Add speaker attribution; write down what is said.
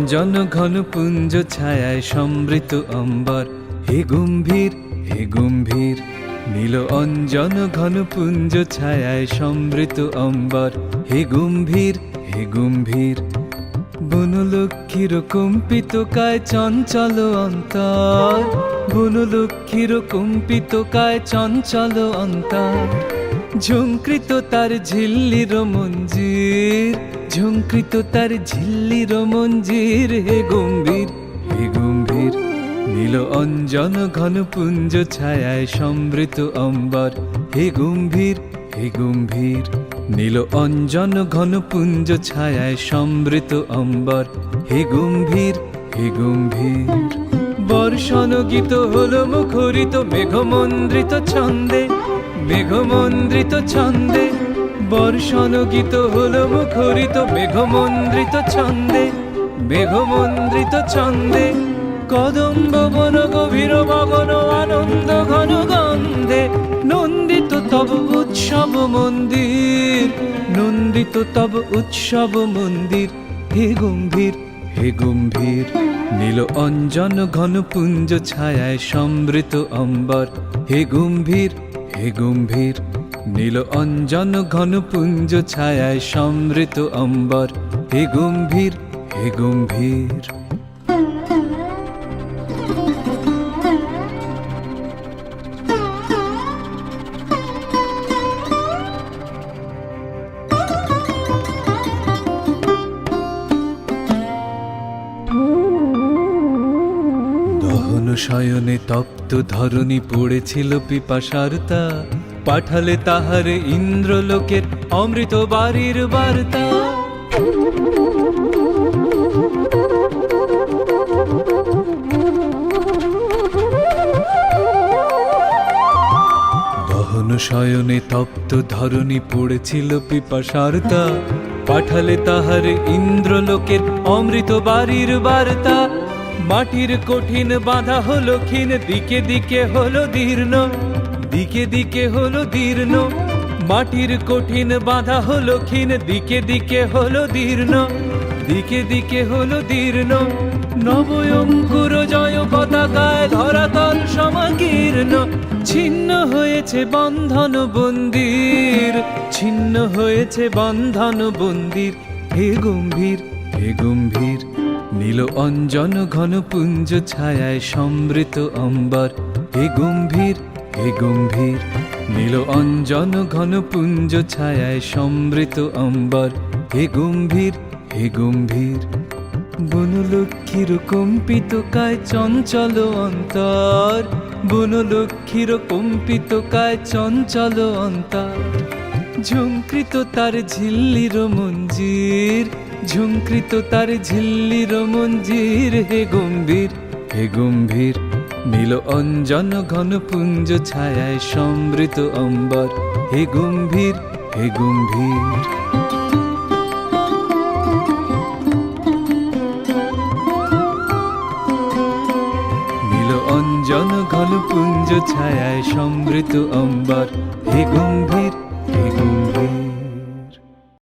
Speaker 1: অঞ্জন ঘন পুঞ্জ ছায়ায় সমৃত অম্বর, হে গম্ভীর হে গম্ভীর। নীল অঞ্জন ঘন পুঞ্জ ছায়ায় সমৃত অম্বর, হে গম্ভীর হে গম্ভীর। বনলক্ষ্মীর কম্পিত কায় চঞ্চল অন্তর, বনলক্ষ্মীর কম্পিত কায় চঞ্চল অন্তর। ঝঙ্কৃত তার ঝিল্লির মঞ্জির, ঝঙ্কৃত তার ঝিল্লির মঞ্জির, হে গম্ভীর হে গম্ভীর। নীল অঞ্জন ঘন পুঞ্জ ছায়ায় সমৃত অম্বর, হে গম্ভীর হে গম্ভীর। নীল অঞ্জন ঘন পুঞ্জ ছায়ায় সমৃত অম্বর, হে গম্ভীর হে গম্ভীর। বর্ষণ গীত হলো মুখরিত মেঘমন্দ্রিত ছন্দে, মেঘমন্দ্রিত ছন্দে। বর্ষণ গীত হলো মুখরিত মেঘমন্দ্রিত ছন্দে, মেঘমন্দ্রিত ছন্দে। কদম্ব বন গভীর মগন আনন্দ ঘন গন্ধে, নন্দিত তব উৎসব মন্দির, নন্দিত তব উৎসব মন্দির, হে গম্ভীর হে গম্ভীর। নীল অঞ্জন ঘন পুঞ্জ ছায়ায় সমৃত অম্বর, হে গম্ভীর হে গম্ভীর। নীল অঞ্জন ঘন পুঞ্জ ছায়ায় সমৃত অম্বর, হে গম্ভীর হে গম্ভীর। দহন শয়নে তপ্ত ধরণী পড়েছিল পিপাসার্তা, পাঠালে তাহারে ইন্দ্রলোকের অমৃত বাড়ির বার্তা। দহন শয়নে তপ্ত ধরণী পড়েছিল পিপাসার্তা, পাঠালে তাহারে ইন্দ্রলোকের অমৃত বাড়ির বার্তা। মাটির কঠিন বাঁধা হলো ক্ষীণ, দিকে দিকে হলো দীর্ণ, দিকে দিকে হলো দীর্ণ। মাটির কঠিন বাঁধা হলো ক্ষীণ, দিকে দিকে হলো দীর্ণ, দিকে দিকে হলো দীর্ণ। নবয়ঙ্কুর জয় পতাকায় ধরাতল সমাকীর্ণ, ছিন্ন হয়েছে বন্ধন বন্দির, ছিন্ন হয়েছে বন্ধন বন্দির, হে গম্ভীর হে গম্ভীর। নীল অঞ্জন ঘন পুঞ্জ ছায়ায় সমৃত অম্বর, হে গম্ভীর হে গম্ভীর। নীল অঞ্জন ঘন পুঞ্জ ছায়ায় সমৃত অম্বর, হে গম্ভীর হে গম্ভীর। বনলক্ষ্মীর কম্পিত কায় চঞ্চল অন্তর, বনলক্ষ্মীর কম্পিত কায় চঞ্চল অন্তর। ঝঙ্কৃত তার ঝিল্লির মঞ্জির, ঝঙ্কৃত তার ঝিল্লির মঞ্জির, হে গম্ভীর হে গম্ভীর। নীল অঞ্জন ঘন পুঞ্জ ছায়ায় সমৃত অম্বর, হে গম্ভীর হে গম্ভীর। নীল অঞ্জন ঘন পুঞ্জ ছায়ায় সমৃত অম্বর, হে গম্ভীর